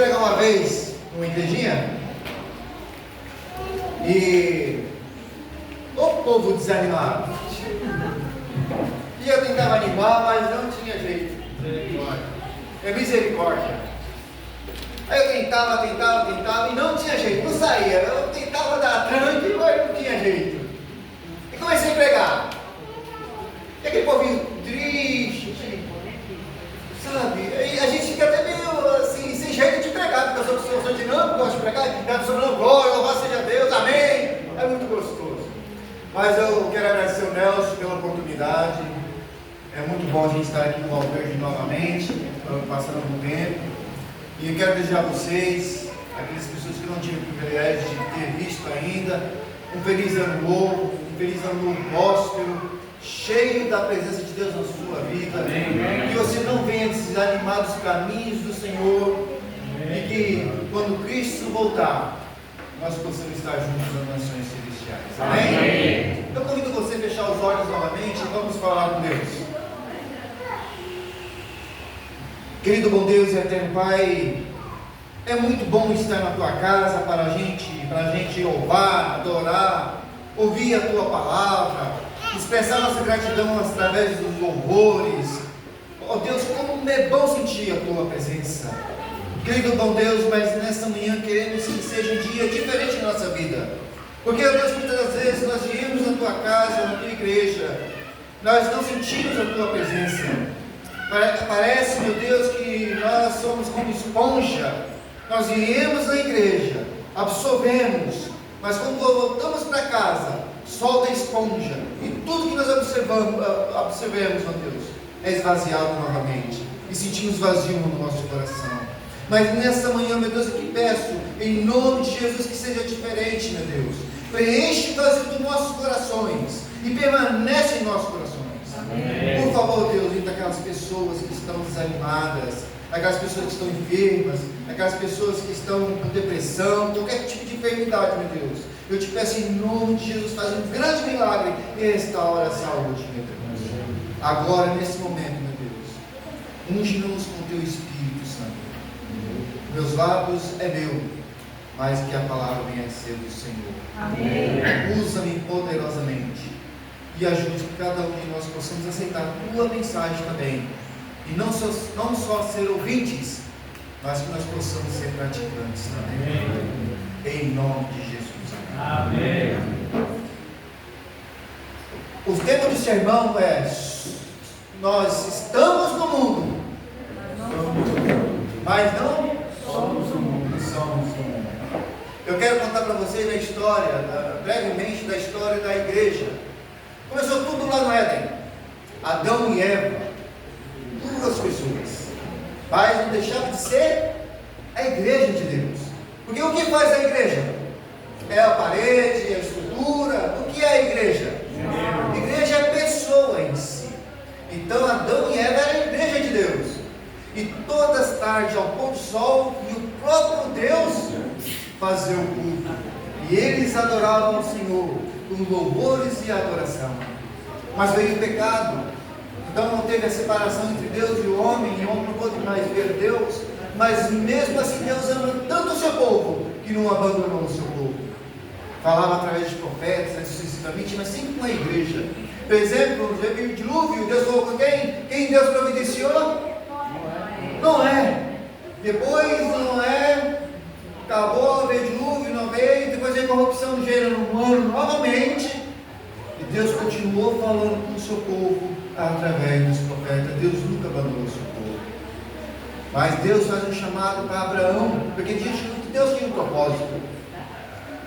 pregar uma vez numa igrejinha e o povo desanimado. E eu tentava animar, mas não tinha jeito. É misericórdia. Aí eu tentava e não tinha jeito, não saía. Eu tentava dar tranque, mas não tinha jeito. E comecei a pregar. E aquele povinho triste, sabe? E a gente fica até meio assim, sem jeito de pregar, porque eu sou dinâmico, gosto de pregar, e a pessoa falando glória, louvado seja Deus, amém. É muito gostoso. Mas eu quero agradecer o Nelson pela oportunidade. É muito bom a gente estar aqui no Alverde novamente, passando algum tempo. E eu quero desejar a vocês, aquelas pessoas que não tiveram o privilégio de ter visto ainda, um feliz ano novo, um feliz ano novo próspero, cheio da presença de Deus na sua vida. Amém. Que você não venha desanimar dos caminhos do Senhor. Amém. E que quando Cristo voltar, nós possamos estar juntos nas nações celestiais. Amém? Amém. Eu convido você a fechar os olhos novamente e vamos falar com Deus. Querido bom Deus e eterno Pai, é muito bom estar na tua casa para a gente louvar, adorar, ouvir a tua palavra, expressar nossa gratidão através dos louvores. Oh Deus, como é bom sentir a tua presença. Querido bom Deus, mas nesta manhã queremos que seja um dia diferente na nossa vida. Porque, oh Deus, muitas das vezes nós viemos na tua casa, na tua igreja, nós não sentimos a tua presença. Parece, meu Deus, que nós somos como esponja. Nós viemos na igreja, absorvemos, mas quando voltamos para casa, solta a esponja, e tudo que nós observemos, meu Deus, é esvaziado novamente, e sentimos vazio no nosso coração. Mas nessa manhã, meu Deus, eu te peço, em nome de Jesus, que seja diferente, meu Deus. Preenche o vazio dos nossos corações, e permanece em nossos corações. Amém. Por favor, Deus, entre aquelas pessoas que estão desanimadas, aquelas pessoas que estão enfermas, aquelas pessoas que estão com depressão, qualquer tipo de enfermidade, meu Deus, eu te peço em nome de Jesus, faz um grande milagre e restaura a saúde, meu Deus. Agora, nesse momento, meu Deus, unge-nos com o teu Espírito Santo. Meus lábios é meu, mas que a palavra venha a ser do Senhor. Amém. Usa-me poderosamente e ajude que cada um de nós possamos aceitar a tua mensagem também. E não só ser ouvintes, mas que nós possamos ser praticantes também. Amém. Em nome de Jesus. Amém. O tema do sermão é: nós estamos no mundo, mas não somos do mundo. Somos do mundo. Eu quero contar para vocês a história, brevemente, da história da igreja. Começou tudo lá no Éden. Adão e Eva, duas pessoas, mas não deixava de ser a igreja de Deus. Porque o que faz a igreja? É a parede, a estrutura. O que é a igreja? A igreja é a pessoa em si. Então Adão e Eva eram a igreja de Deus. E todas as tardes, ao pôr do sol, e o próprio Deus fazia o culto. E eles adoravam o Senhor com louvores e adoração. Mas veio o pecado. Então não teve a separação entre Deus e o homem não pôde mais ver Deus. Mas mesmo assim Deus ama tanto o seu povo, que não abandonou o seu povo. Falava através de profetas, sucessivamente, mas sempre com a igreja. Por exemplo, veio o dilúvio, Deus falou com quem? Quem Deus providenciou? Noé. Depois Noé acabou, veio o dilúvio, não veio, depois veio a corrupção do gênero humano novamente. E Deus continuou falando com o seu povo através dos profetas. Deus nunca abandonou o seu povo. Mas Deus faz um chamado para Abraão, porque Deus tinha um propósito.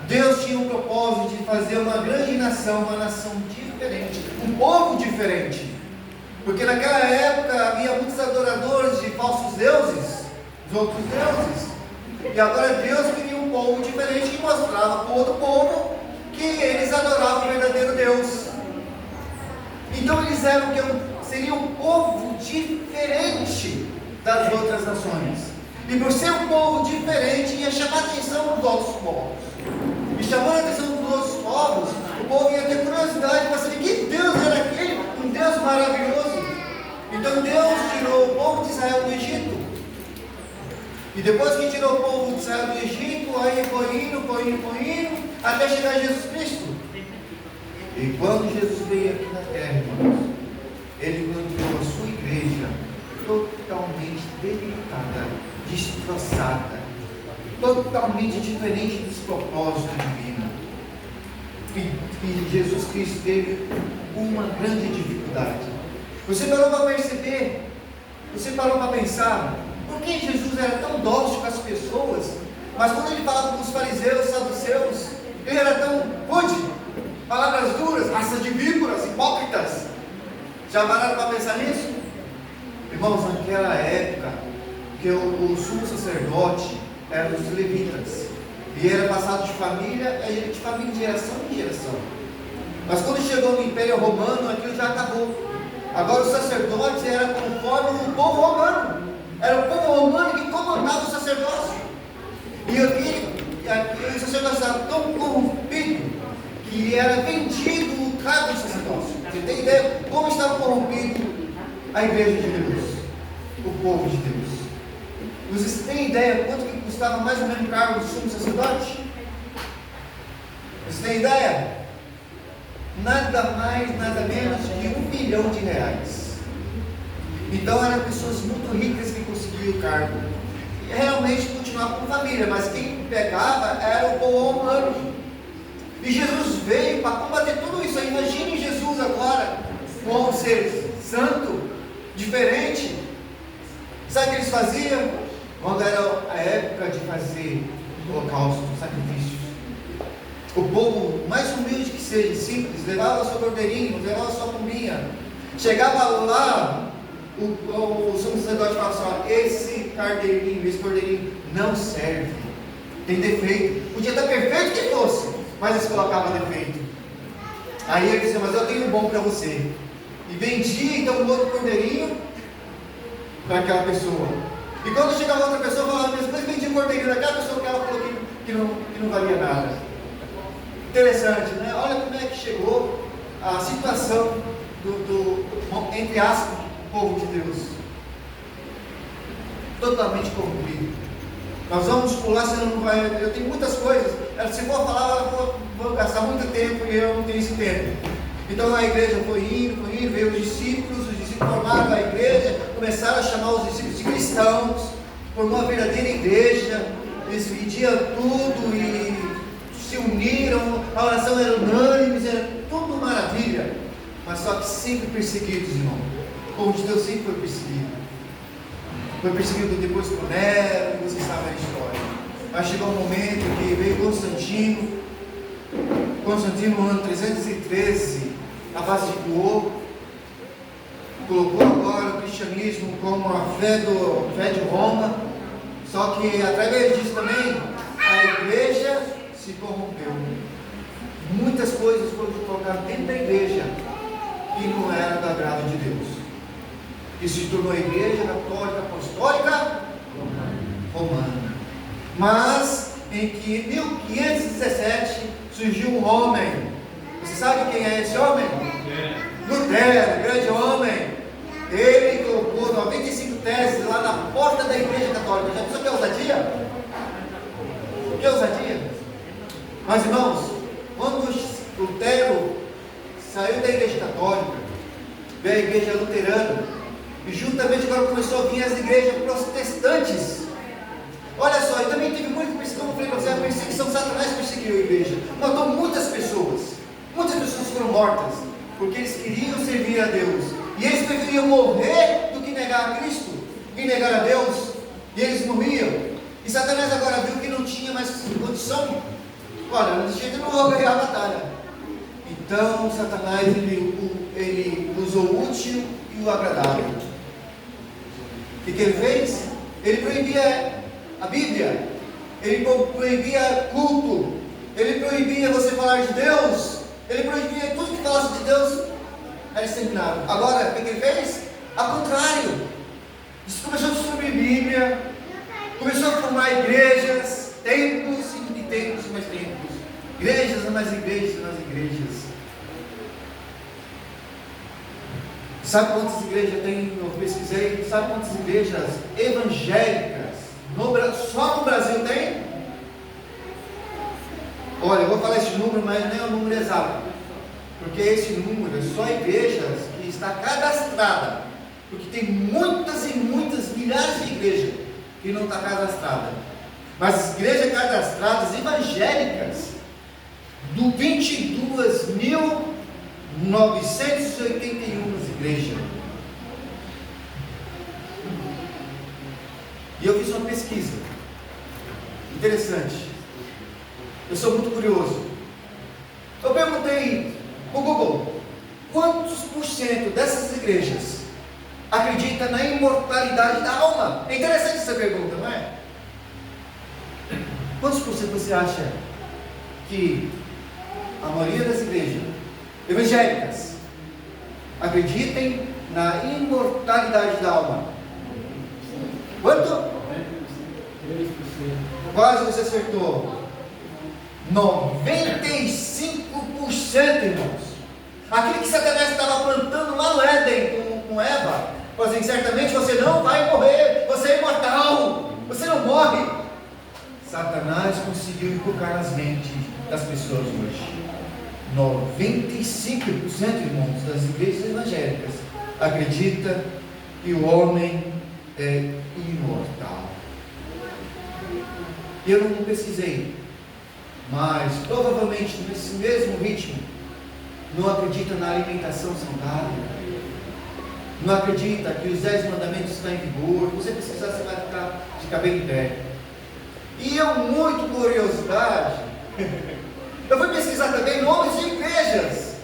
Deus tinha um propósito de fazer uma grande nação, uma nação diferente, um povo diferente. Porque naquela época havia muitos adoradores de falsos deuses, de outros deuses. E agora Deus queria um povo diferente que mostrava para o outro povo que eles adoravam o verdadeiro Deus. Então eles seriam um povo diferente das outras nações. E por ser um povo diferente, ia chamar a atenção dos outros povos. E chamando a atenção dos outros povos, o povo ia ter curiosidade para saber que Deus era aquele, um Deus maravilhoso. Então Deus tirou o povo de Israel do Egito. E depois que tirou o povo de Israel do Egito, aí foi indo, até chegar Jesus Cristo. E quando Jesus veio aqui na terra, irmãos, ele encontrou a sua igreja totalmente debilitada, destroçada, totalmente diferente dos propósitos divinos. E Jesus Cristo teve uma grande dificuldade. Você parou para perceber? Você parou para pensar? Por que Jesus era tão dócil com as pessoas, mas quando ele falava com os fariseus, saduceus, ele era tão rude, palavras duras, raças de víboras, hipócritas? Já pararam para pensar nisso? Irmãos, naquela época, que o sumo sacerdote eram os levitas, e era passado de família em geração em geração. Mas quando chegou no Império Romano, aquilo já acabou. Agora os sacerdotes eram conforme o povo romano. Era o povo romano que comandava o sacerdócio. E aquele sacerdote estava tão corrompido que era vendido o cargo do sacerdócio. Você tem ideia como estava corrompido a igreja de Deus, o povo de Deus? Vocês têm ideia quanto que custava mais ou menos o cargo do sumo sacerdote? Vocês têm ideia? Nada mais, nada menos de R$1 bilhão. Então eram pessoas muito ricas que conseguiam o cargo. E realmente continuava com família, mas quem pegava era o povo romano. E Jesus veio para combater tudo isso. Imagine Jesus agora, com um ser santo, diferente. Sabe o que eles faziam? Quando era a época de fazer holocausto, sacrifícios, o povo, mais humilde que seja, simples, levava seu cordeirinho, levava sua pombinha. Chegava lá, o sumo sacerdote falava assim: ó, esse cordeirinho não serve, tem defeito. Podia estar perfeito que fosse, mas eles colocavam defeito. Aí ele disse: mas eu tenho um bom para você. E vendia então um outro cordeirinho para aquela pessoa. E quando chegava outra pessoa, falava a mesma coisa, vendia o cordeirinho daquela pessoa que ela falou que não valia nada. Interessante, né? Olha como é que chegou a situação entre aspas, povo de Deus. Totalmente corrompido. Nós vamos pular, senão não vai. Eu tenho muitas coisas. Se for falar, eu vou gastar muito tempo e eu não tenho esse tempo. Então a igreja foi indo, veio os discípulos formaram a igreja, começaram a chamar os discípulos de cristãos, formou uma verdadeira igreja, eles vendiam tudo e se uniram, a oração era unânime, era tudo maravilha, mas só que sempre perseguidos, irmão. O povo de Deus sempre foi perseguido depois por Nero, você sabe a história. Mas chegou um momento que veio Constantino no ano 313, a base de Cuo, colocou agora o cristianismo como a fé de Roma, só que através disso também a igreja se corrompeu. Muitas coisas foram colocadas dentro da igreja que não era do agrado de Deus, que se tornou a igreja católica apostólica romana. Mas em 1517 surgiu um homem. Você sabe quem é esse homem? Lutero, grande homem. Ele colocou 95 teses lá na porta da igreja católica. Já pensou que é ousadia? Que ousadia? Mas irmãos, quando Lutero saiu da igreja católica, veio a igreja luterana, e juntamente agora começou a vir as igrejas protestantes. Olha só, e também teve muito, como eu falei para você, a perseguição. Satanás perseguiu a igreja, matou muitas pessoas foram mortas, porque eles queriam servir a Deus, e eles preferiam morrer do que negar a Cristo, e negar a Deus, e eles morriam. E Satanás agora viu que não tinha mais condição. Olha, desse jeito eu não vou ganhar a batalha. Então Satanás ele usou o útil e o agradável. O que ele fez? Ele proibia a Bíblia, ele proibia culto, ele proibia você falar de Deus, ele proibia tudo que falasse de Deus, era exterminado. Agora, o que ele fez? Ao contrário, ele começou a destruir Bíblia, começou a formar igrejas, templos e templos e mais templos, igrejas e mais igrejas e mais igrejas. Sabe quantas igrejas tem? Eu pesquisei. Sabe quantas igrejas evangélicas é o número exato, porque esse número é só igrejas que está cadastrada, porque tem muitas e muitas milhares de igrejas que não está cadastrada, mas igrejas cadastradas evangélicas, do 22.981 igrejas. E eu fiz uma pesquisa interessante. Eu sou muito curioso. Eu perguntei no Google: quantos por cento dessas igrejas acredita na imortalidade da alma? É interessante essa pergunta, não é? Quantos por cento você acha que a maioria das igrejas evangélicas acreditem na imortalidade da alma? Quanto? 3%. Quase você acertou. 95%, irmãos. Aquilo que Satanás estava plantando lá no Éden com Eva, falou assim: certamente você não vai morrer, você é imortal, você não morre. Satanás conseguiu inculcar nas mentes das pessoas hoje. 95%, irmãos, das igrejas evangélicas acredita que o homem é imortal. Eu não pesquisei, mas provavelmente nesse mesmo ritmo não acredita na alimentação saudável, não acredita que os 10 mandamentos estão em vigor. Se você precisar, você vai ficar bem em pé. E eu, muito curiosidade, eu fui pesquisar também nomes de igrejas.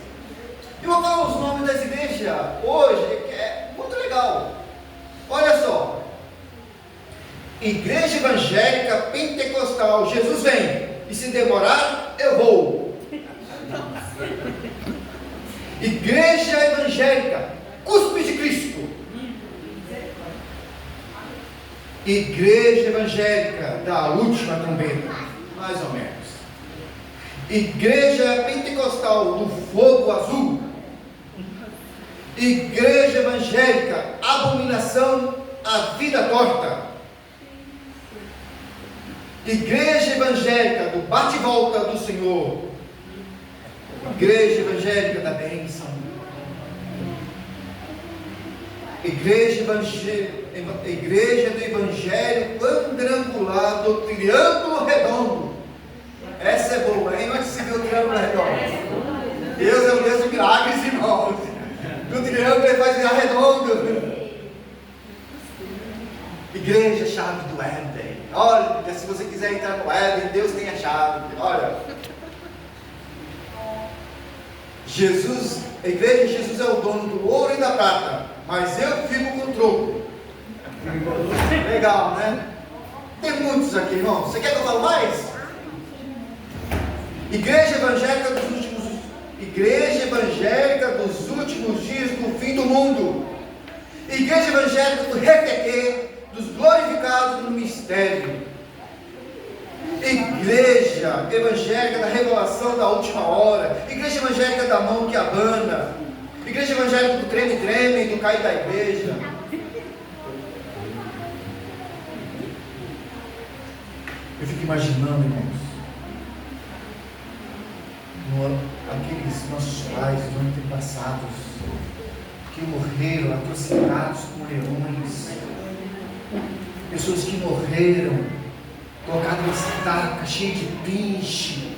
Eu vou falar os nomes das igrejas hoje, que é muito legal. Olha só: Igreja Evangélica Pentecostal Jesus Vem, e se demorar eu vou. Igreja Evangélica Cuspe de Cristo. Igreja Evangélica da Última Trombeta, mais ou menos. Igreja Pentecostal do Fogo Azul. Igreja Evangélica Abominação à Vida Torta. Igreja Evangélica do Bate-Volta do Senhor. Igreja Evangélica da Bênção. Igreja do Evangelho Quadrangular do Triângulo Redondo. Essa é boa, hein? Onde se viu o Triângulo Redondo? Deus é o Deus de milagres, irmãos. No triângulo ele faz virar redondo. Igreja Chave do Éden. Olha, se você quiser entrar no Éden, Deus tem a chave. Olha, Jesus, a igreja de Jesus é o dono do ouro e da prata, mas eu fico com o troco. Legal, né? Tem muitos aqui, irmão. Você quer que eu fale mais? Igreja Evangélica dos últimos dias do fim do mundo. Igreja Evangélica do Retequê, dos glorificados no mistério. Igreja Evangélica da Revelação da Última Hora. Igreja Evangélica da Mão que Abana. Igreja Evangélica do Treme-Treme, do Cair da Igreja. Eu fico imaginando, irmãos, aqueles nossos pais, os antepassados, que morreram atrocidades por leões, pessoas que morreram colocadas em estaca cheia de pinche,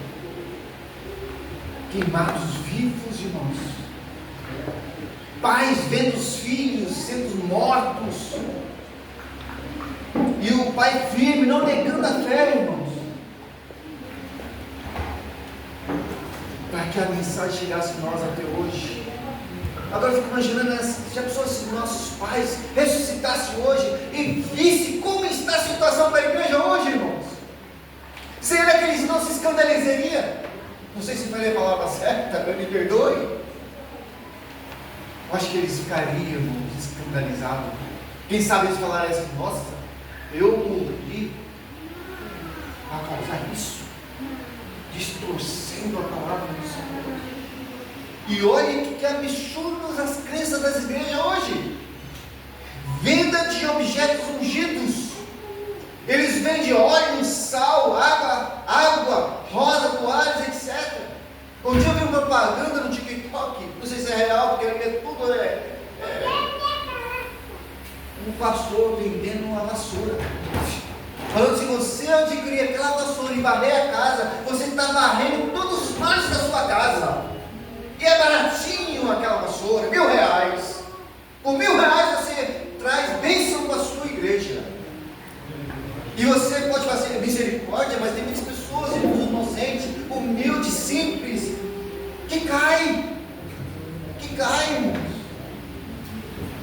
queimados vivos, irmãos. Pais vendo os filhos sendo mortos, e o pai firme, não negando a fé, irmãos, para que a mensagem chegasse a nós até hoje. Agora eu fico imaginando, se a pessoa, se nossos pais ressuscitassem hoje e visse como está a situação da igreja hoje, irmãos, será que eles não se escandalizariam? Não sei se falei a palavra certa, me perdoe. Eu acho que eles ficariam, irmãos, escandalizados. Quem sabe eles falariam assim: nossa, eu morri para causar isso, distorcendo a palavra do Senhor. E olhem que absurdas as crenças das igrejas hoje. Venda de objetos ungidos. Eles vendem óleo, sal, água, rosa, toalhas, etc. Um dia eu vi uma propaganda no TikTok, não sei se é real, porque tudo um pastor vendendo uma vassoura. Falando, se você adquirir aquela vassoura e varrer a casa, você está varrendo todos os males da sua casa. E é baratinho aquela vassoura, R$1.000. Com R$1.000 você traz bênção para a sua igreja. E você pode fazer misericórdia, mas tem muitas pessoas inocentes, humildes, simples, que caem, irmãos.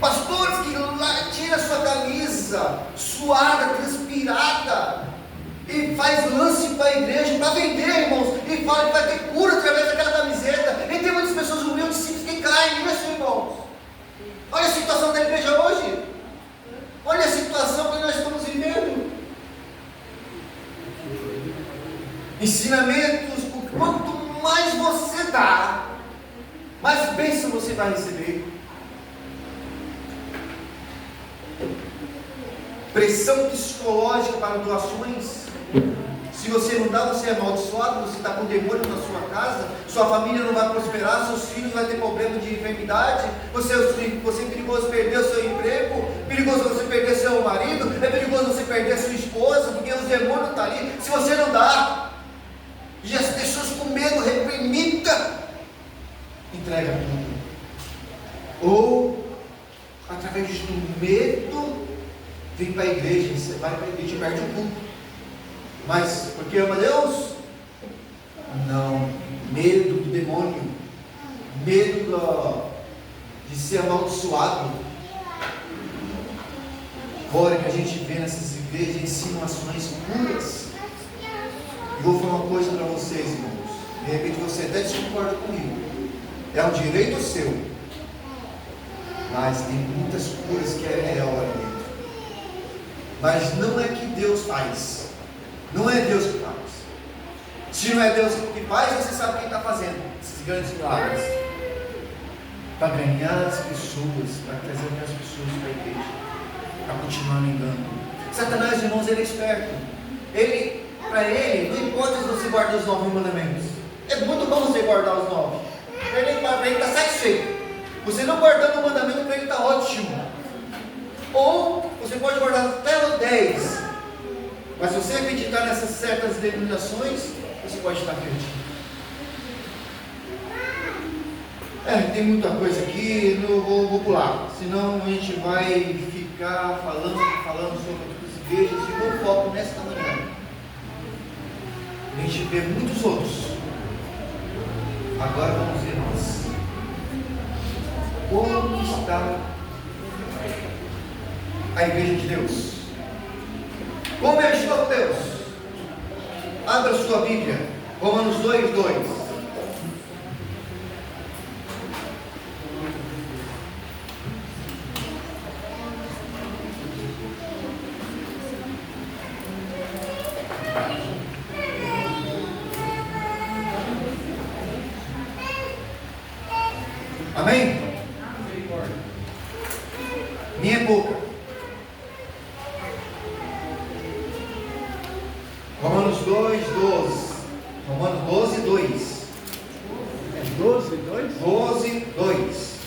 Pastores que lá tira sua camisa suada, transpirada, e faz lance para a igreja, para vender, irmãos, e fala que vai ter cura através daquela camiseta. E tem muitas pessoas humildes, simples, que caem nisso, irmãos. Olha a situação da igreja hoje. Olha a situação que nós estamos vivendo. Ensinamentos, quanto mais você dá, mais bênção você vai receber. Pressão psicológica para doações. Se você não dá, você é amaldiçoado, você está com demônio na sua casa, sua família não vai prosperar, seus filhos vão ter problema de enfermidade, você é perigoso perder o seu emprego, perigoso você perder seu marido, é perigoso você perder sua esposa, porque os demônios estão ali, se você não dá. E as pessoas com medo, reprimida, entrega tudo. Ou, através do medo, vem para a igreja, você vai para a igreja e perde o culto. Mas porque ama Deus? Não. Medo do demônio, medo de ser amaldiçoado. Fora que a gente vê nessas igrejas insinuações puras. E vou falar uma coisa para vocês, irmãos. De repente você até discorda comigo. É um direito seu. Mas tem muitas curas que é real ali dentro. Mas não é que Deus faz. Não é Deus que faz. Se não é Deus que faz, você sabe quem está fazendo esses grandes milagres. Para ganhar as pessoas, para trazer as pessoas para a igreja, para continuar me engano. Satanás, irmãos, ele é esperto. Para ele, não importa se você guarda os 9 mandamentos. É muito bom você guardar os 9. Para ele está satisfeito. Você não guardando o mandamento, para ele está ótimo. Ou você pode guardar até os 10. Mas se você acreditar nessas certas denominações, você pode estar perdido. Tem muita coisa aqui, não vou pular. Senão a gente vai ficar falando sobre outras igrejas e meu foco nesta manhã. A gente vê muitos outros. Agora vamos ver nós. Como está a igreja de Deus? Como eu estou com Deus? Abra sua Bíblia, Romanos 2:2. Amém? Minha boca. Romanos 2:12. Romanos 12:2. É 12:2? 12:2.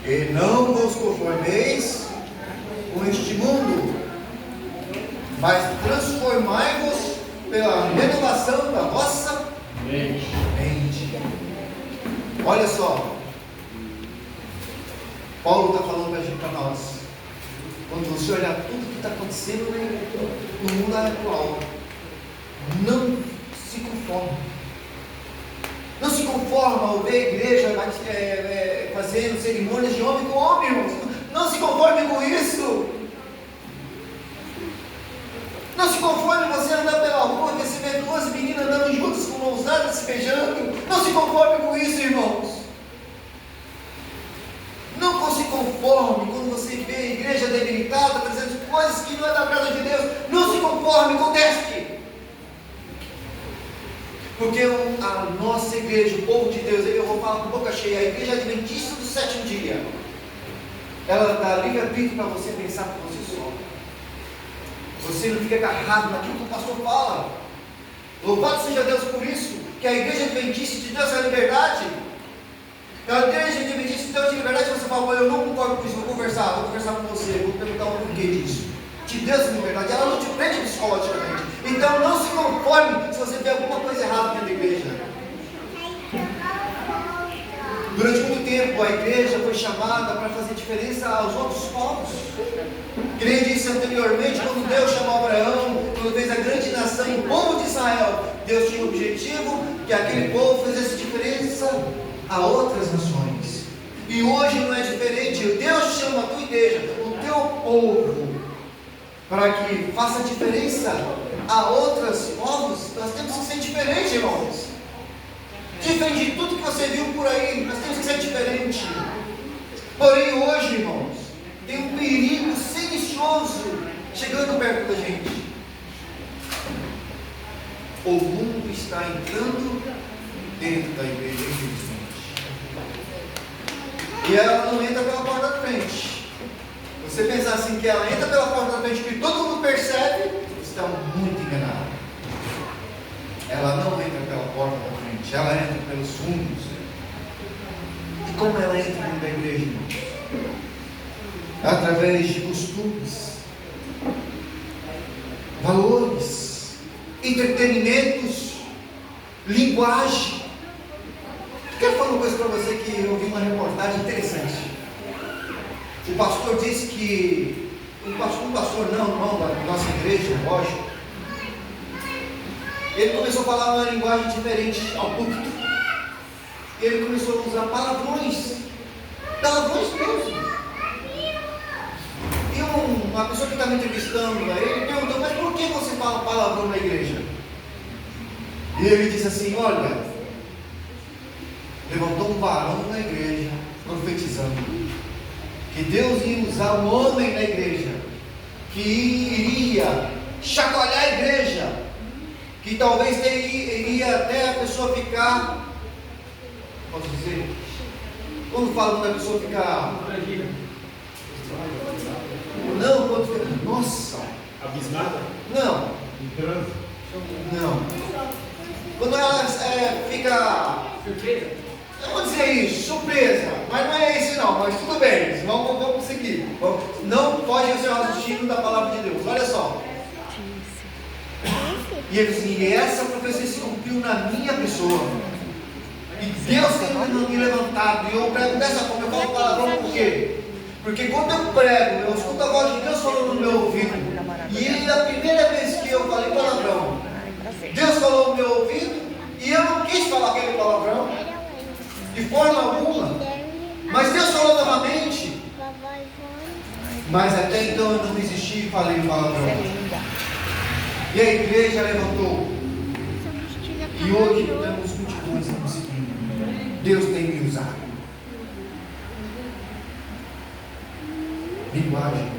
E não vos conformeis com este mundo, mas transformai-vos pela renovação da vossa mente. Olha só, Paulo está falando para nós. Quando você olhar tudo que está acontecendo no mundo atual, não se conforme. Não se conforma ao ver a igreja fazendo cerimônias de homem com homem, irmãos. Não se conforme com isso. Não se conforme você andar pela rua e você vê duas meninas andando juntas com mãos dadas, se beijando. Não se conforme com isso, irmãos. Não se conforme quando você vê a igreja debilitada, fazendo coisas que não é da casa de Deus. Não se conforme, conteste. Porque a nossa igreja, o povo de Deus, eu vou falar com boca cheia, a igreja adventista do 7º dia, ela dá livre-arbítrio para você pensar por você só. Você não fica agarrado naquilo que o pastor fala. Louvado seja Deus por isso, que a igreja adventista de Deus é a liberdade. A igreja adventista de Deus é a liberdade. Você fala, eu não concordo com isso, vou conversar com você, vou perguntar o porquê disso. De Deus é liberdade, ela não te prende psicologicamente. Então não se conforme se você vê alguma coisa errada dentro da igreja. Durante muito tempo a igreja foi chamada para fazer diferença aos outros povos. Que nem disse anteriormente, quando Deus chamou Abraão, quando fez a grande nação, o povo de Israel, Deus tinha o objetivo que aquele povo fizesse diferença a outras nações. E hoje não é diferente. Deus chama a tua igreja, o teu povo, para que faça diferença a outros povos. Nós temos que ser diferentes, irmãos. Diferente de tudo que você viu por aí, nós temos que ser diferente. Porém hoje, irmãos, tem um perigo silencioso chegando perto da gente. O mundo está entrando dentro da igreja, infelizmente. E ela não entra pela porta da frente. Você pensar assim que ela entra pela porta da frente, que todo mundo percebe, você está muito enganado. Ela não entra pela porta da frente, ela entra pelos fundos. E como ela entra dentro da igreja, irmãos? Através de costumes, valores, entretenimentos, linguagem. Quero falar uma coisa para você que eu vi uma reportagem interessante. O pastor disse que, um pastor não, irmão da nossa igreja, lógico, ele começou a falar uma linguagem diferente ao púlpito. Ele começou a usar palavrões mesmo. E uma pessoa que estava entrevistando ele perguntou, mas por que você fala palavrão na igreja? E ele disse assim, olha, levantou um varão na igreja, profetizando, que Deus ia usar um homem na igreja, que iria chacoalhar a igreja, que talvez iria até a pessoa ficar, posso dizer, quando fala quando a pessoa ficar, não, quando fica, nossa, Abismada? não, não, quando ela fica, Surpresa? eu vou dizer isso, surpresa, mas não é isso não, mas tudo bem, vamos seguir, não pode ser o raciocínio da palavra de Deus, olha só. E ele disse, e essa profecia se cumpriu na minha pessoa. E Deus tem me levantado. E eu prego dessa forma, eu falo palavrão por quê? Porque quando eu prego, eu escuto a voz de Deus falando no meu ouvido. E a primeira vez que eu falei palavrão, Deus falou no meu ouvido, e eu não quis falar aquele palavrão, de forma alguma. Mas Deus falou novamente. Mas até então eu não resisti e falei palavrão. E a igreja levantou. E hoje temos multidões nos seguindo. Deus tem me usado. Linguagem,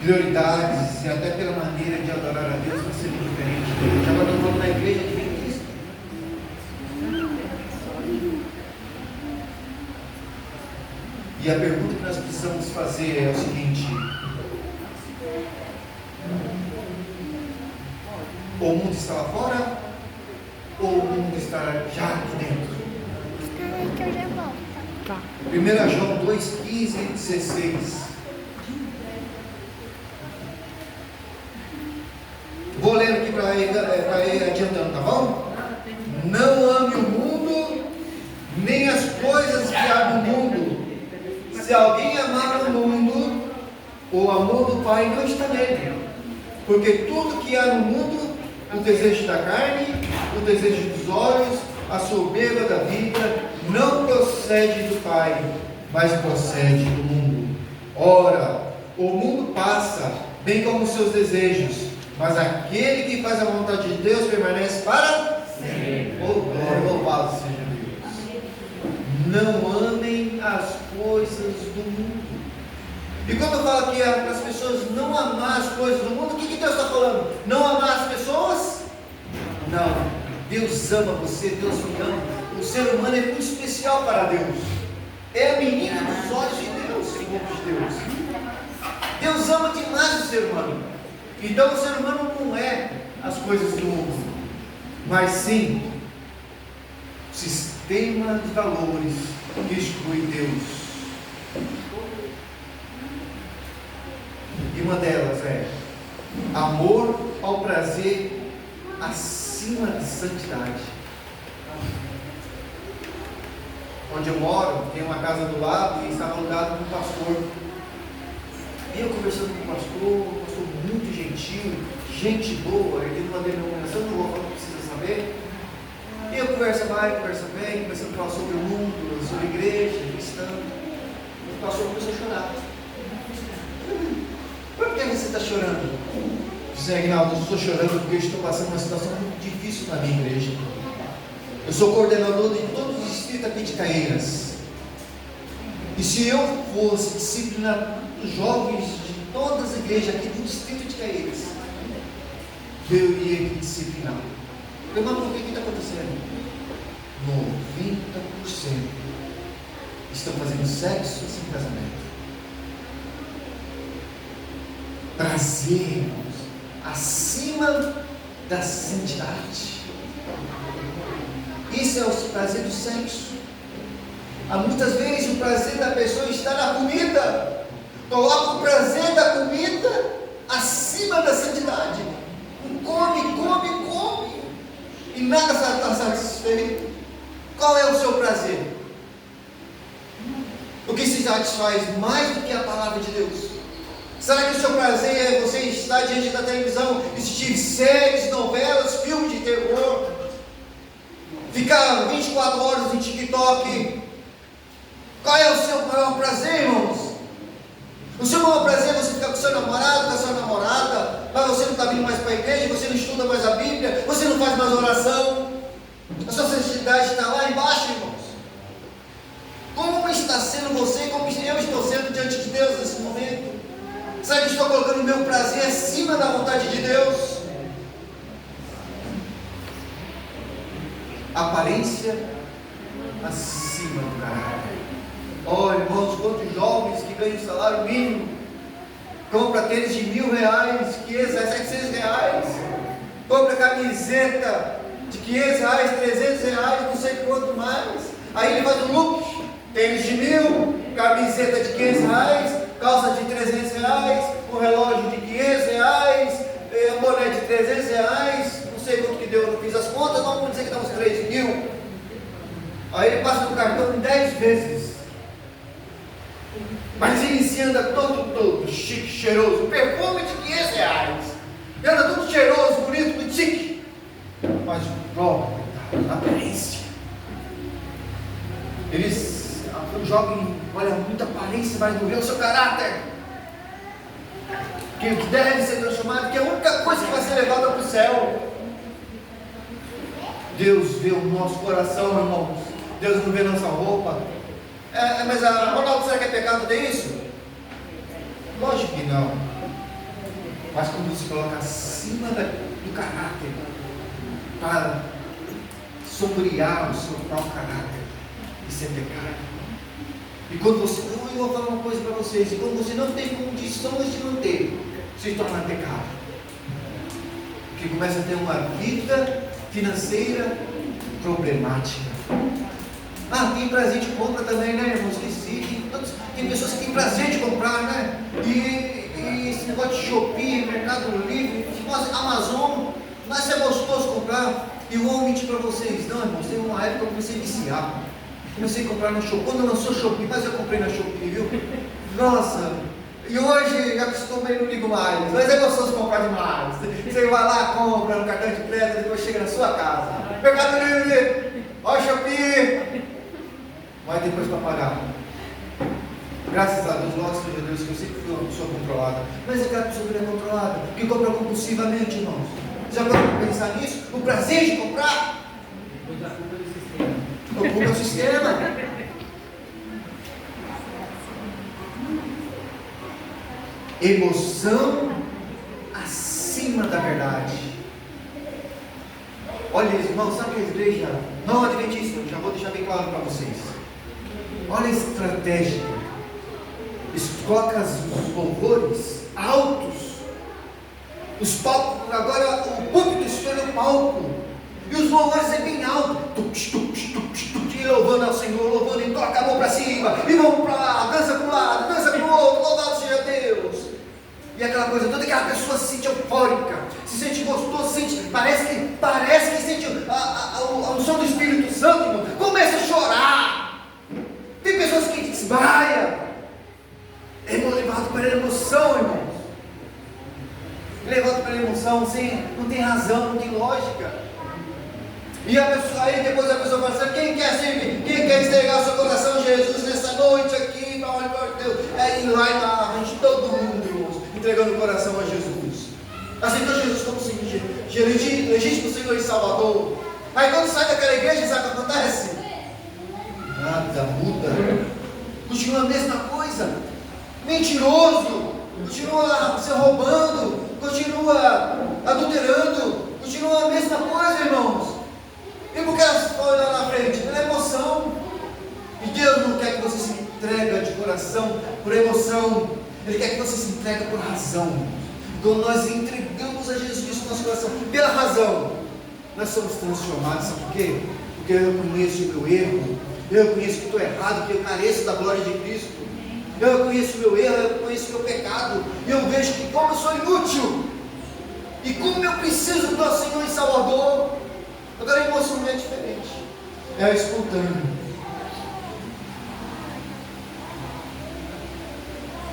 prioridades e até pela maneira de adorar a Deus vai ser muito diferente. Agora nós vamos na igreja adventista. E a pergunta que nós precisamos fazer é o seguinte: o mundo está lá fora ou o mundo está já aqui dentro? Espera aí que eu já volto. 1 João 2, 15 e 16. Vou lendo aqui para ir adiantando, tá bom? Não ame o mundo, nem as coisas que há no mundo. Se alguém amar o mundo, o amor do Pai não está nele. Porque tudo que há no mundo, o desejo da carne, o desejo dos olhos, a soberba da vida, não procede do Pai, mas procede do mundo. Ora, o mundo passa, bem como os seus desejos, mas aquele que faz a vontade de Deus permanece para sempre. Oh, glória, louvado seja Deus. Não amem as coisas do mundo. E quando eu falo aqui para as pessoas não amar as coisas do mundo, o que Deus está falando? Não amar as pessoas? Não. Deus ama você, Deus me ama. O ser humano é muito especial para Deus. É a menina dos olhos de Deus, o povo de Deus. Deus ama demais o ser humano. Então o ser humano não é as coisas do mundo, mas sim o sistema de valores que exclui Deus. E uma delas é amor ao prazer acima da santidade. Onde eu moro, tem uma casa do lado e estava alugado com um pastor. E eu conversando com o pastor muito gentil, gente boa, ele numa denominação, não vou falar, não precisa saber. E eu conversa mais, conversa bem, começando a falar sobre o mundo, sobre a igreja, cristã. O pastor começou a chorar. Por que você está chorando? Disse, Aguinaldo, eu estou chorando porque eu estou passando uma situação muito difícil na minha igreja. Eu sou coordenador de todo o distrito aqui de Caieiras. E se eu fosse disciplinar os jovens de todas as igrejas aqui do distrito de Caieiras, eu iria aqui disciplinar. Eu não, o que está acontecendo? 90% estão fazendo sexo sem casamento. Prazer, irmãos, acima da santidade. Isso é o prazer do sexo. Há muitas vezes o prazer da pessoa está na comida. Coloca o prazer da comida acima da santidade. Come, come, come. E nada está satisfeito. Qual é o seu prazer? O que se satisfaz mais do que a palavra de Deus? Será que o seu prazer é você estar diante da televisão, assistir séries, novelas, filmes de terror? Ficar 24 horas no TikTok? Qual é o seu maior prazer, irmãos? O seu maior prazer é você ficar com o seu namorado, com a sua namorada, mas você não está vindo mais para a igreja, você não estuda mais a Bíblia, você não faz mais oração. A sua santidade está lá embaixo, irmãos. Como está sendo você, como eu estou sendo diante de Deus nesse momento? Será que eu estou colocando o meu prazer acima da vontade de Deus? Aparência acima do caráter. Olha, irmãos, quantos jovens que ganham salário mínimo compra tênis de R$1.000, 500, 700 reais, compra camiseta de R$500, 300 reais, não sei quanto mais. Aí ele faz um look, tênis de 1.000, camiseta de 500 reais, calça de 300 reais, um relógio de 500 reais, boné de 300 reais, não sei quanto que deu, eu não fiz as contas, não vamos dizer que dá uns 3.000. Aí ele passa no cartão em 10 vezes. Mas ele se anda todo chique, cheiroso, perfume de 500 reais. Ele anda todo cheiroso, bonito, muito chique. Mas prova, a aparência. O jovem olha muita aparência, mas não vê o seu caráter. Que deve ser transformado, que é a única coisa que vai ser levada para o céu. Deus vê o nosso coração, irmãos. Deus não vê nossa roupa. Mas Ronaldo, será que é pecado ter isso? Lógico que não. Mas quando você coloca acima do caráter, para sombrear o seu próprio caráter, isso é pecado. E quando você, eu vou falar uma coisa para vocês, e quando você não tem condições de manter, se torna pecado. Porque começa a ter uma vida financeira problemática. Tem prazer de compra também, né, irmão? Esqueci. Tem pessoas que têm prazer de comprar, né? E esse negócio de Shopee, Mercado Livre, Amazon, mas é gostoso comprar. E eu vou mentir para vocês, não, irmãos, teve uma época que eu comecei a viciar. Comecei a comprar no Shopee. Quando lançou Shopee, mas eu comprei na Shopee, viu? Nossa! E hoje já acostumei, não ligo mais. Mas é gostoso comprar demais. Você vai lá, compra no cartão de crédito, depois chega na sua casa. Mercado Livre, ó Shopee. Vai depois para pagar. Graças a Deus, logo seja Deus, que eu sempre fui uma pessoa controlada. Mas aquela pessoa que não é controlada, que compra compulsivamente, irmãos. Já pode pensar nisso? O prazer de comprar? O culpa é o sistema. Emoção acima da verdade. Olha, irmãos, sabe que a igreja não adventista, já vou deixar bem claro para vocês. Olha a estratégia. Eles colocam os louvores altos. Os palcos, agora o púlpito se tornou palco. E os louvores é bem alto. E louvando ao Senhor, louvando e toca a mão para cima. E vamos para lá, dança para um lado, dança para o outro, louvado seja Deus. E aquela coisa toda, aquela pessoa se sente eufórica, se sente gostoso, parece que sente a unção do Espírito Santo, irmão. Começa a chorar. Tem pessoas que desmaiam. É levado pela emoção, irmãos. Levado pela emoção, não tem razão, não tem lógica. E aí depois a pessoa fala assim: quem quer entregar o seu coração a Jesus nessa noite aqui, para onde Deus? Aí lá na frente todo mundo, irmãos, entregando o coração a Jesus. Aceitou Jesus como legítimo Senhor e Salvador. Aí quando sai daquela igreja, sabe o que acontece? Nada muda. Continua a mesma coisa. Mentiroso. Continua se roubando. Continua adulterando. Continua a mesma coisa, irmãos. E por que elas olham na frente? Pela emoção. E Deus não quer que você se entregue de coração por emoção. Ele quer que você se entregue por razão. Quando nós entregamos a Jesus no nosso coração pela razão, nós somos transformados. Sabe por quê? Porque eu conheço o meu erro. Eu conheço que estou errado, que eu careço da glória de Cristo. Eu conheço o meu erro, eu conheço o meu pecado. E eu vejo que como eu sou inútil. E como eu preciso do nosso Senhor e Salvador. Agora a emoção é diferente. É espontâneo.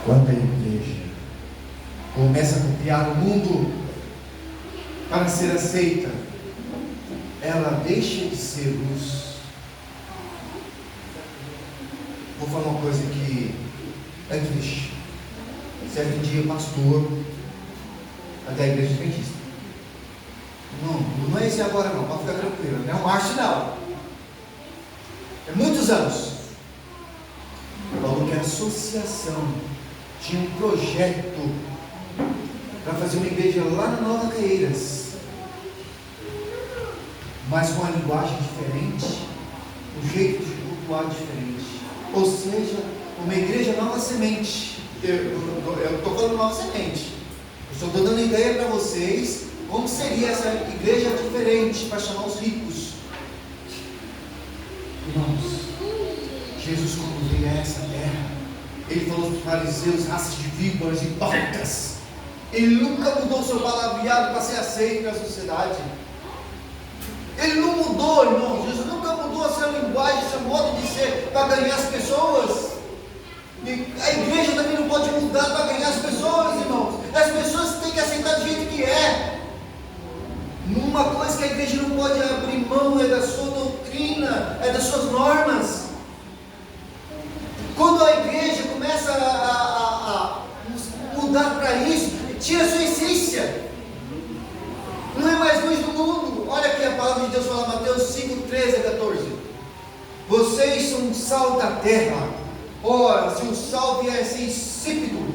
Quando a igreja começa a copiar o mundo para ser aceita, ela deixa de ser luz. Vou falar uma coisa que é triste. Certo dia, pastor da igreja adventista. Não é esse agora não, pode ficar tranquilo, não é um marginal. É muitos anos. Falou que a associação tinha um projeto para fazer uma igreja lá na Nova Caeiras, mas com uma linguagem diferente, um jeito de cultuar diferente. Ou seja, uma igreja nova semente. Eu estou falando nova semente. Eu só estou dando ideia para vocês como seria essa igreja diferente para chamar os ricos. Irmãos, Jesus, quando veio a essa terra, ele falou para os fariseus, raças de víboras e porcas. Ele nunca mudou o seu palavreado para ser aceito na sociedade. Ele não mudou, irmãos. Jesus nunca mudou a sua linguagem, seu modo de ser para ganhar as pessoas. E a igreja também não pode mudar para ganhar as pessoas, irmãos. As pessoas têm que aceitar do jeito que é. Uma coisa que a igreja não pode abrir mão é da sua doutrina, é das suas normas. Quando a igreja começa a mudar para isso, tira a sua essência. Não é mais luz do mundo. Olha aqui a palavra de Deus fala, Mateus 5, 13 a 14. Vocês são o sal da terra. Ora, se o sal vier a ser insípido,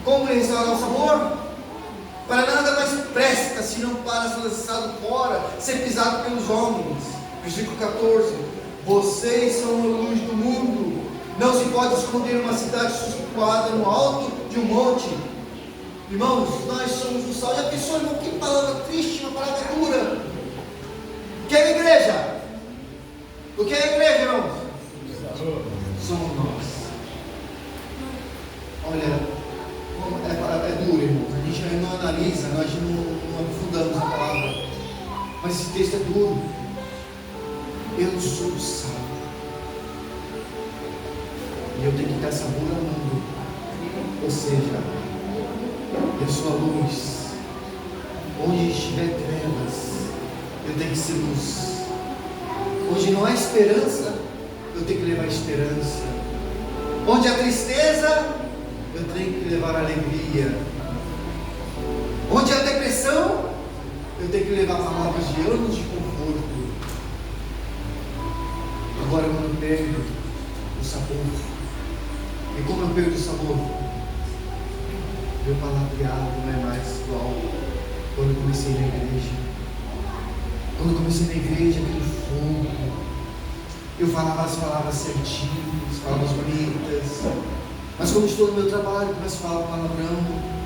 como lhe restaurar o sabor? Para nada mais presta, senão para ser lançado fora, ser pisado pelos homens. Versículo 14. Vocês são a luz do mundo. Não se pode esconder uma cidade situada no alto de um monte. Irmãos, nós somos o sal. Já pensou, irmão, que palavra triste, uma palavra dura. O que é a igreja? O que é a igreja, irmãos? Somos nós. Olha, é duro, irmãos. A gente não analisa, nós não aprofundamos a palavra. Mas esse texto é duro. Eu sou o sal. E eu tenho que dar sabor ao mundo. Ou seja, eu sou a luz. Onde estiver trevas, eu tenho que ser luz. Onde não há esperança, eu tenho que levar esperança. Onde há tristeza, eu tenho que levar alegria. Onde há depressão, eu tenho que levar palavras de anos de conforto. Agora quando eu perco o sabor, e como eu perco o sabor, meu palavreado não é mais igual quando eu comecei na igreja. Quando eu comecei na igreja, aquele fogo, eu falava as palavras certinhas, palavras bonitas. Mas quando estou no meu trabalho, começo a falar palavrão.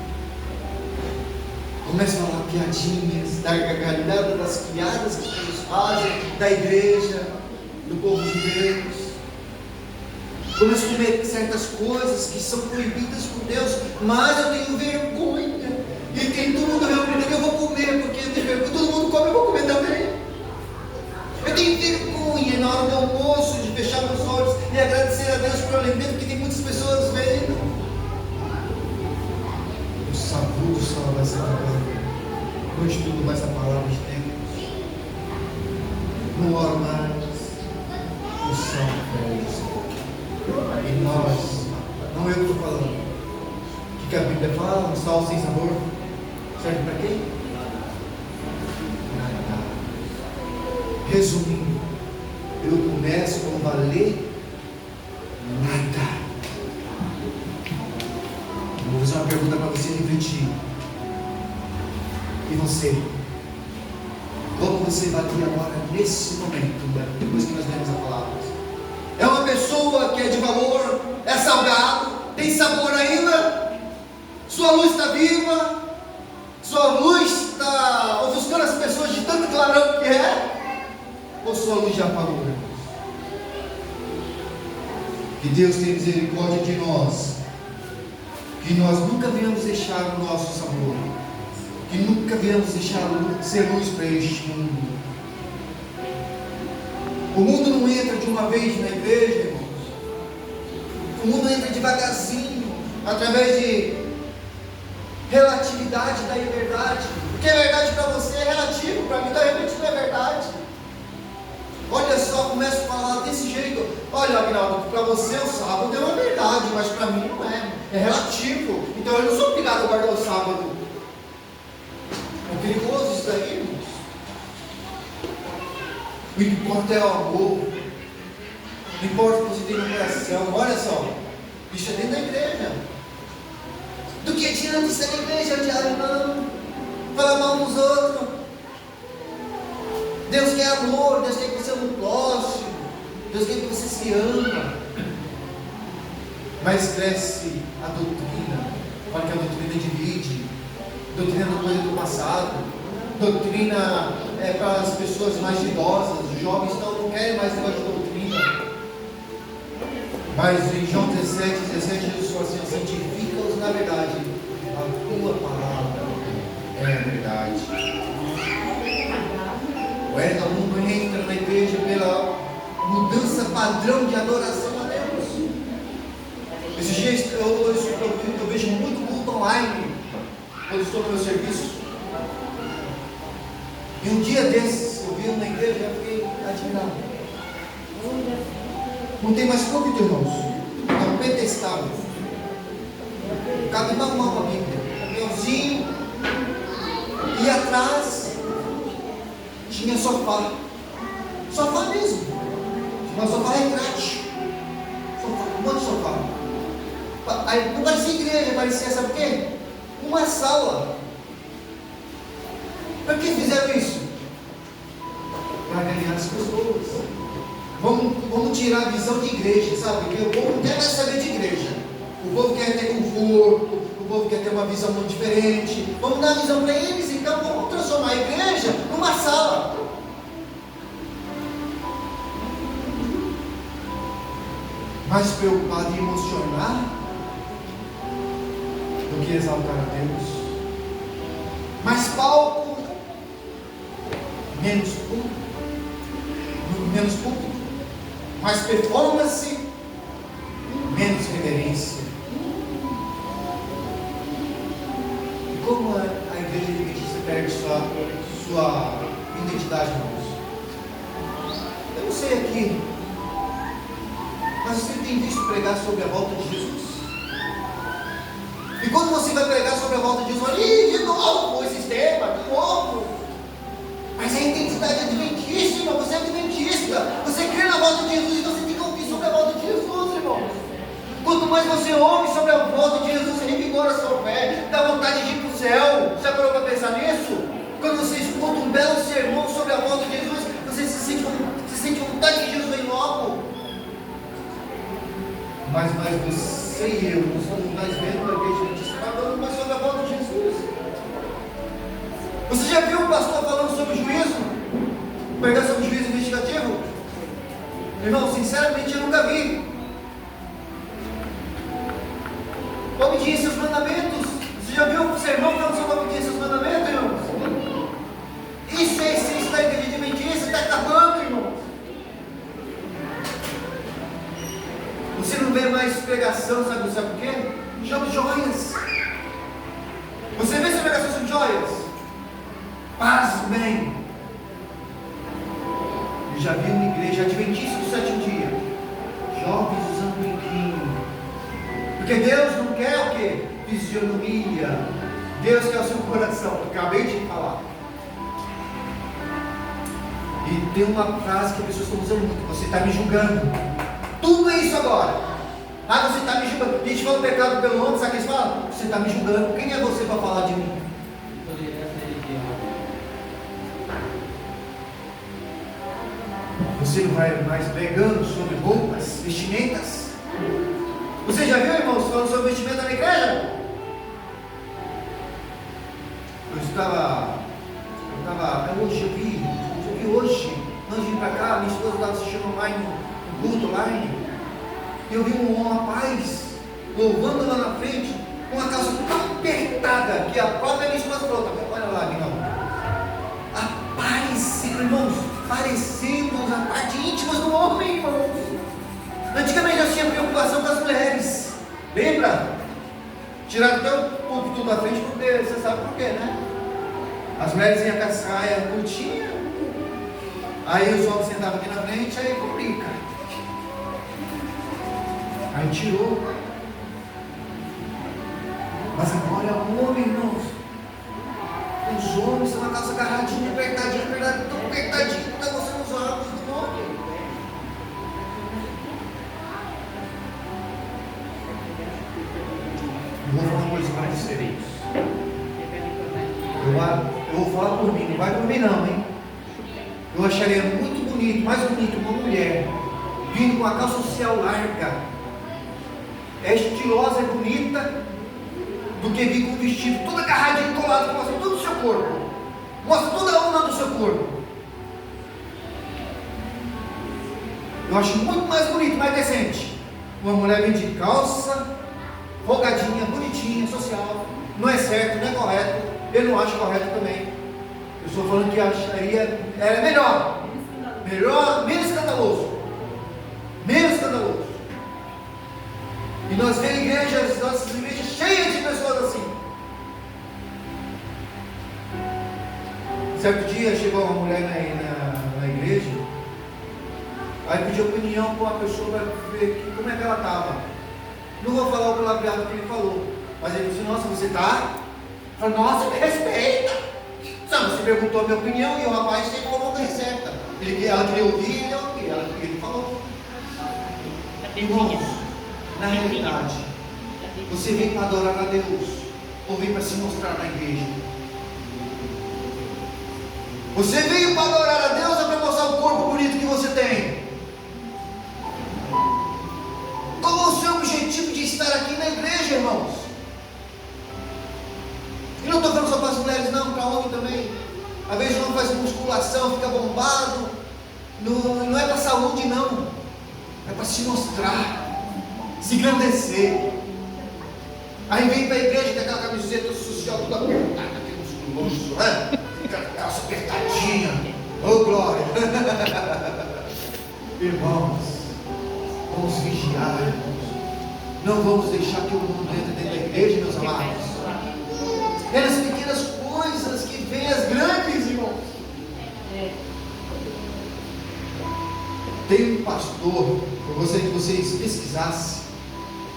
Começa a falar piadinhas, dar gargalhada das piadas que eles fazem, da igreja, do povo de Deus. Começa a comer certas coisas que são proibidas por Deus, mas eu tenho vergonha. E tem todo mundo reunido aqui, eu vou comer, porque eu tenho vergonha. Todo mundo come, eu vou comer também. Eu tenho vergonha na hora do almoço de fechar meus olhos e agradecer a Deus pelo alimento, que tem muitas pessoas vendo. O sabor do sol vai ser agora. Hoje tudo mais a palavra de Deus. Não oro mais. O sol perde. E nós, não eu que estou falando. O que a Bíblia fala? Um sal sem sabor serve para quê? Nada. Resumindo, eu começo com valer nada. Vou fazer uma pergunta para você refletir. E você? Como você vai ter agora nesse momento, depois que nós lemos a palavra? É uma pessoa que é de valor, é salgado, tem sabor ainda? Sua luz está viva? Sua luz está ofuscando as pessoas de tanto clarão que é? Ou sua luz já apagou? Que Deus tenha misericórdia de nós, que nós nunca venhamos deixar o nosso sabor, que nunca venhamos deixar ser luz para este mundo. O mundo não entra de uma vez na igreja, irmãos. O mundo entra devagarzinho, através de relatividade da verdade. O que é verdade para você é relativo, para mim, de repente, não é verdade. Olha só, começa a falar desse jeito. Olha, Aguinaldo, para você o sábado é uma verdade, mas para mim não é. É relativo. Então eu não sou obrigado a guardar o sábado. É perigoso isso daí, irmãos. O que importa é o amor. Não importa o que você tem no coração. Olha só, isso é dentro da igreja. Do que adianta ser na igreja, diário, não? Falar mal dos outros. Deus quer amor, Deus quer que você ame o próximo, Deus quer que você se ama. Mas cresce a doutrina. Olha que a doutrina divide. Doutrina não coisa do passado. Doutrina é para as pessoas mais idosas. Os jovens não querem mais negócio de doutrina. Mas em João 17, Jesus falou assim: santifica-os na verdade. A tua palavra é a verdade. O mundo entra na igreja pela mudança padrão de adoração a Deus. Esses dias eu vejo muito culto online quando estou no meu serviço. E um dia desses eu vi na igreja e fiquei admirado. Não tem mais púlpito, irmãos. É um pedestal. Cabe mal a Bíblia. Caminhãozinho. E atrás tinha sofá. Sofá mesmo. Tinha um sofá retrátil. Um monte de sofá. Aí não parecia igreja, parecia, sabe o quê? Uma sala. Para que fizeram isso? Para ganhar as pessoas. Vamos tirar a visão de igreja, sabe? Porque o povo não quer mais saber de igreja. O povo quer ter conforto, o povo quer ter uma visão muito diferente. Vamos dar a visão para eles, então vamos transformar a igreja numa sala. Mais preocupado em emocionar do que exaltar a Deus. Mais palco, menos público. Mais performance, menos reverência. E como a igreja adventista perde sua identidade, irmãos? Eu não sei aqui, mas você tem visto pregar sobre a volta de Jesus? E quando você vai pregar sobre a volta de Jesus, fala: ih, de novo esse tema, de novo. Mas a identidade é adventíssima, você é adventista, você crê na volta de Jesus e você tem que ouvir sobre a volta de Jesus, irmão. Quanto mais você ouve sobre a volta de Jesus, revigora a sua fé, dá vontade de ir para o céu. Já parou para pensar nisso? Quando você escuta um belo sermão sobre a volta de Jesus, você se sente vontade que Jesus vem logo. Mas você e eu não somos mais vendo a igreja adventista falando mais sobre a volta de Jesus. já viu um pastor falando sobre juízo? Perdão, sobre juízo investigativo? Irmão, sinceramente eu nunca vi. Obediência aos mandamentos. Você já viu um sermão falando sobre obediência aos mandamentos, irmãos? Isso é a essência da igreja de mentira. Está acabando, irmãos. Você não vê mais pregação, sabe por quê? Sobre joias. Você vê essa pregação sobre joias? Pasmem. Eu já vi uma igreja adventista do sétimo dia, jovens usando brinquinho. Porque Deus não quer o quê? Fisionomia. Deus quer o seu coração. Eu acabei de falar. E tem uma frase que as pessoas estão usando muito: você está me julgando. Tudo é isso agora. Ah, você está me julgando. A gente fala o pecado pelo homem, sabe o que eles falam? Você está me julgando. Quem é você para falar de mim? Você não vai mais pregando sobre roupas, vestimentas? Você já viu, irmãos, falando sobre vestimenta na igreja? Hoje eu vi hoje, antes de ir para cá, minha esposa estava assistindo online, no culto online, e eu vi um rapaz louvando lá na frente, com uma calça tão apertada, que a própria minha esposa falou: olha lá, amigão, aparecendo, irmãos, parecendo a parte íntima do homem, irmãos. Antigamente já tinha preocupação com as mulheres, lembra? Tiraram até o púlpito da frente, porque você sabe por quê, né? As mulheres iam com a saia curtinha, aí os homens sentavam aqui na frente, aí complica. Aí tirou. Mas agora é o homem, irmãos. Os homens são uma calça agarradinha, apertadinha, tão apertadinha que está mostrando os olhos do homem. Eu vou falar uma coisa para vocês. Eu vou falar por mim, não vai por mim não, hein? Eu acharia muito bonito, mais bonito, uma mulher vindo com uma calça social larga, é estilosa, é bonita, do que vir com um vestido todo agarradinho, colado, que mostra todo o seu corpo, mostra toda a onda do seu corpo. Eu acho muito mais bonito, mais decente uma mulher vir de calça folgadinha, bonitinha, social. Não é certo, não é correto. Eu não acho correto também. Eu estou falando que acharia era melhor, menos escandaloso, e nós vemos igrejas, nossas igrejas cheias de pessoas assim. Certo dia chegou uma mulher na igreja, aí pediu opinião para uma pessoa para ver como é que ela estava. Não vou falar o palavreado que ele falou, mas ele disse: nossa, você está? Eu falei: nossa, me respeita. Sabe, você perguntou a minha opinião e o rapaz sempre falou que é certa. Ela queria ouvir, ele falou. Irmãos, na realidade, você vem para adorar a Deus ou vem para se mostrar na igreja? Você veio para adorar a Deus ou para mostrar o corpo bonito que você tem? Qual é o seu objetivo de estar aqui na igreja, irmãos? E não estou falando só para as mulheres, não, para homem também. Às vezes o homem faz musculação, fica bombado. Não é para saúde, não. É para se mostrar, se engrandecer. Aí vem para a igreja com aquela camiseta social toda apertada, aquele musculoso, né? Aquela calça apertadinha. Oh, glória! Irmãos, vamos vigiar, irmãos. Não vamos deixar que o mundo entre dentro da igreja, meus amados. É nas pequenas coisas que vêm as grandes, irmãos. Tem um pastor, eu gostaria que vocês pesquisassem,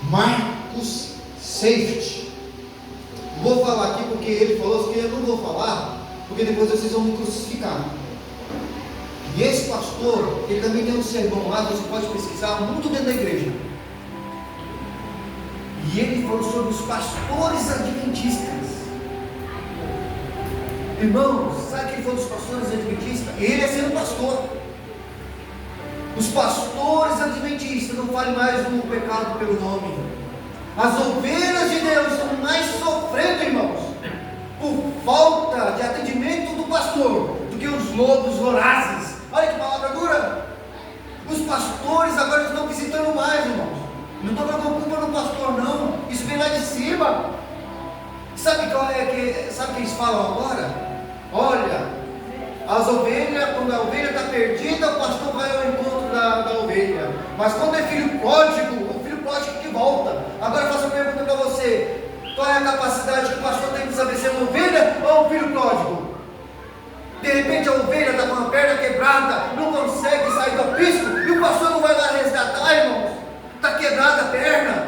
Marcos Safety. Vou falar aqui porque ele falou que eu não vou falar, porque depois vocês vão me crucificar. E esse pastor, ele também tem um sermão lá, você pode pesquisar, muito dentro da igreja. E ele falou sobre os pastores adventistas. Irmãos, sabe quem foi dos pastores adventistas? Ele é sendo pastor. Os pastores adventistas, não fale mais do pecado pelo nome. As ovelhas de Deus estão mais sofrendo, irmãos, por falta de atendimento pastor do que os lobos vorazes. Olha que palavra dura. Os pastores agora estão visitando mais, irmãos. Não estou colocando culpa no pastor, não. Isso vem lá de cima. Sabe o que eles falam agora? Olha, as ovelhas, quando a ovelha está perdida, o pastor vai ao encontro da ovelha. Mas quando é filho pródigo, o filho pródigo que volta. Agora eu faço uma pergunta para você. Qual é a capacidade que o pastor tem de saber se é uma ovelha ou um filho pródigo? De repente a ovelha está com a perna quebrada, não consegue sair do aprisco, e o pastor não vai lá resgatar, irmãos. Está quebrada a perna,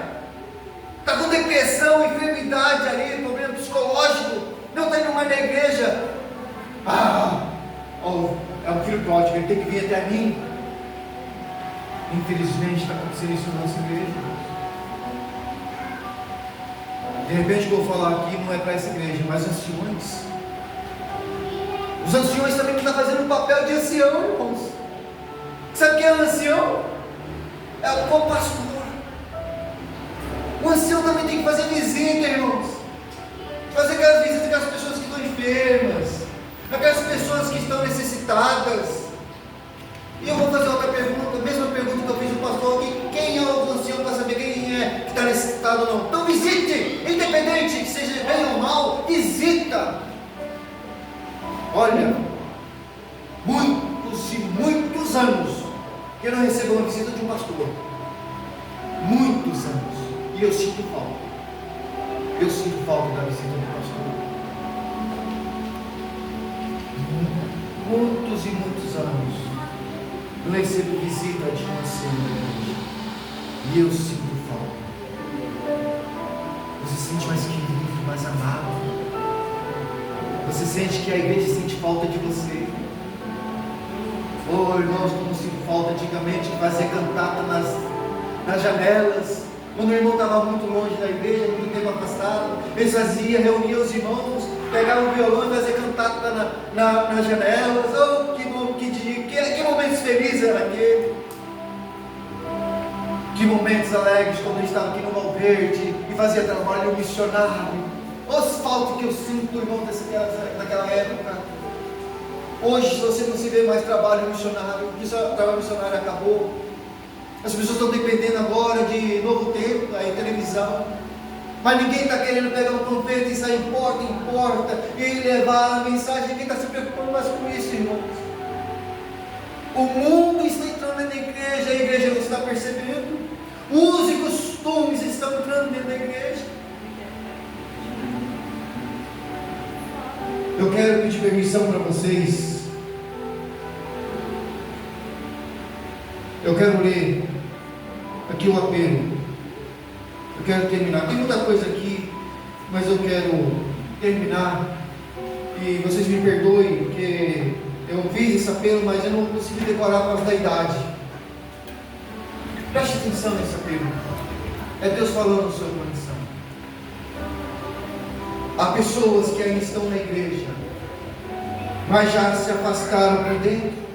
está com depressão, enfermidade ali, problema psicológico, não está indo mais na igreja. É um filho pródigo, ele tem que vir até mim. Infelizmente está acontecendo isso na nossa igreja. De repente o que eu vou falar aqui não é para essa igreja, mas anciões. Os anciões também estão fazendo o papel de ancião, irmãos. Sabe o que é um ancião? É o co-pastor. O ancião também tem que fazer visita, irmãos. Fazer aquelas visitas àquelas pessoas que estão enfermas, aquelas pessoas que estão necessitadas. E eu vou fazer outra pergunta, a mesma pergunta que eu fiz ao pastor aqui: quem é o ancião para saber quem é que está necessitado ou não? Então visite, independente que seja bem ou mal, visita. Olha, muitos e muitos anos que eu não recebo uma visita de um pastor. Muitos anos. E eu sinto falta. Eu sinto falta da visita do pastor. Muitos e muitos anos eu não recebo visita de um ancião. E eu sinto falta. Você se sente mais querido, mais amado. Você sente que a igreja sente falta de você. Oh, irmãos, como sinto falta antigamente de fazer cantata nas janelas. Quando o irmão estava muito longe da igreja, muito tempo afastado, eles faziam, reuniam os irmãos, pegavam o violão e faziam cantata nas janelas. Oh, que momentos felizes era aquele. Que momentos alegres quando eu estava aqui no Valverde e fazia trabalho missionário. Os falta que eu sinto, irmão, naquela época. Hoje, se você não se vê mais trabalho missionário, porque o trabalho missionário acabou. As pessoas estão dependendo agora de novo tempo, aí televisão. Mas ninguém está querendo pegar um panfleto e sair porta em porta e levar a mensagem. Ninguém está se preocupando mais com isso, irmãos. O mundo está entrando dentro da igreja, a igreja não está percebendo. Usos e costumes estão entrando dentro da igreja. Eu quero pedir permissão para vocês. Eu quero ler aqui o apelo. Eu quero terminar. Tem muita coisa aqui, mas eu quero terminar. E vocês me perdoem, porque eu fiz esse apelo, mas eu não consegui decorar por causa da idade. Preste atenção nesse apelo. É Deus falando no seu coração. Há pessoas que ainda estão na igreja, mas já se afastaram por dentro.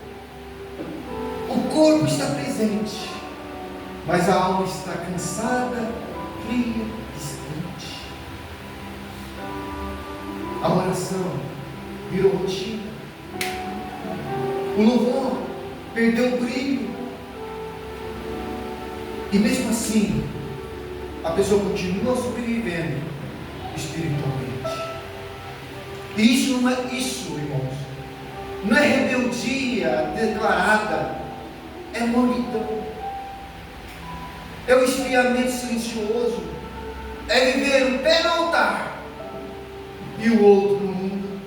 O corpo está presente, mas a alma está cansada, fria, distante. A oração virou rotina. O louvor perdeu o brilho. E mesmo assim, a pessoa continua sobrevivendo espiritualmente. E isso não é isso, irmãos. Não é rebeldia declarada, é mornidão, é o esfriamento silencioso, é viver um pé no altar e o outro no mundo,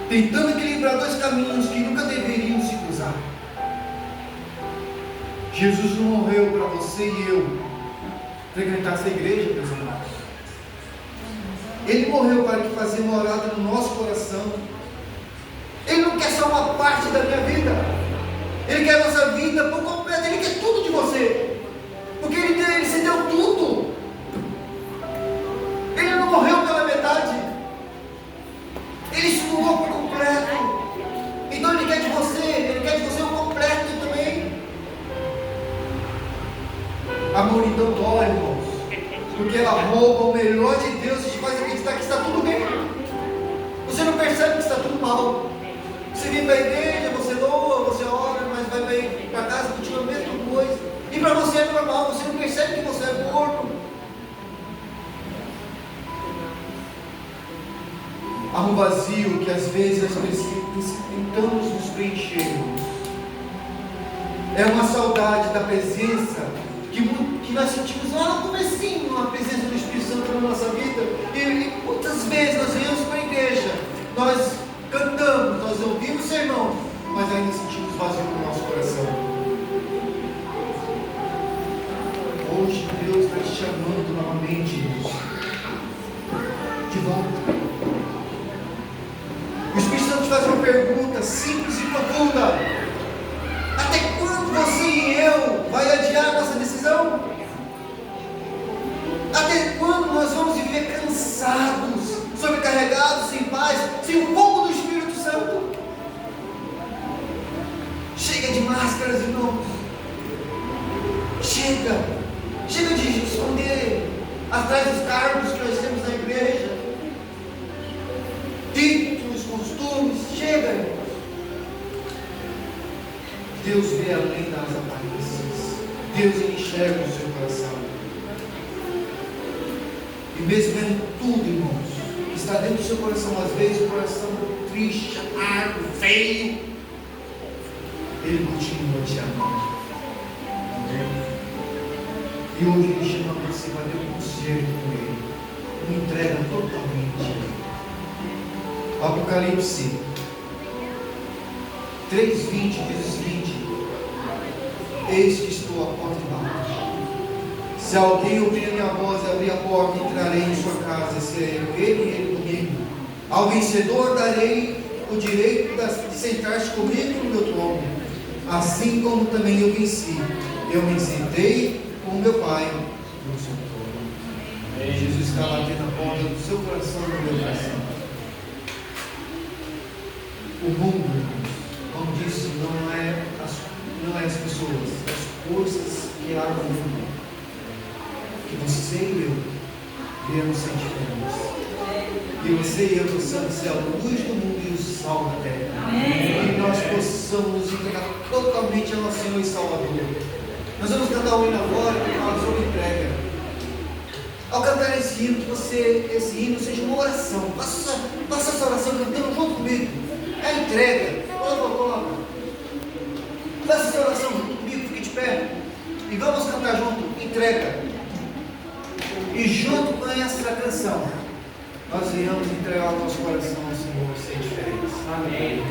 tentando equilibrar dois caminhos que nunca deveriam se cruzar. Jesus não morreu para você e eu frequentar essa igreja, meus irmãos. Ele morreu para que fazer morada no nosso coração. Ele não quer só uma parte da minha vida. Ele quer a nossa vida por completo. Ele quer tudo de você. Porque ele se deu tudo. Ele não morreu pela metade. Ele se doou por completo. Então ele quer de você. Ele quer de você o completo também. A mornidão dói, irmãos. Porque ela rouba o melhor de Deus e te faz acreditar que está tudo bem. Você não percebe que está tudo mal. Você vem para a igreja, você louva, você ora, mas vai para casa continua a mesma coisa. E para você é normal, você não percebe que você é gordo. Há um vazio que às vezes tentamos nos preenchermos. É uma saudade da presença que nós sentimos lá no comecinho, a presença do Espírito Santo na nossa vida. E muitas vezes nós viemos para a igreja, nós cantamos, nós ouvimos o sermão, mas ainda sentimos vazio no nosso coração. Hoje Deus está te chamando novamente, irmãos, de volta. O Espírito Santo te faz uma pergunta simples e profunda: até quando você e eu vai adiar a nossa decisão? Até quando nós vamos viver cansados, sobrecarregados, sem paz, sem o fogo do Espírito Santo? Chega de máscaras, irmãos. Chega de esconder atrás dos cargos que nós temos na igreja, títulos, costumes. Chega, irmãos. Deus vê além das aparências. Deus enxerga o seu coração. E mesmo vendo tudo, irmãos, que está dentro do seu coração, às vezes o coração triste, amargo, feio, Ele continua te amando. E hoje Ele chama você para ter um conselho com Ele. Uma entrega totalmente. Apocalipse 3:20 diz o seguinte: eis que estou à porta e bato. Se alguém ouvir a minha voz e abrir a porta, entrarei em sua casa, e serei eu, ele e ele comigo. Ao vencedor darei o direito de sentar-se comigo no meu trono, assim como também eu venci. Eu me sentei com meu Pai no seu trono. Jesus está batendo a porta do seu coração e do meu coração. O mundo, irmãos, como disse, não é as pessoas, as coisas que há no mundo, que você e eu viemos ser diferentes. Que você e eu possamos ser a luz do mundo e o sal da terra. E nós possamos nos entregar totalmente ao nosso Senhor e Salvador. Nós vamos cantar um hino agora que fala sobre entrega. Ao cantar esse hino, que esse hino seja uma oração. Faça essa oração cantando junto comigo. É a entrega. Coloca. Faça essa oração junto comigo, fique de pé. E vamos cantar junto, entrega. E junto com essa canção, nós venhamos entregar o nosso coração ao Senhor, ser diferentes. Amém.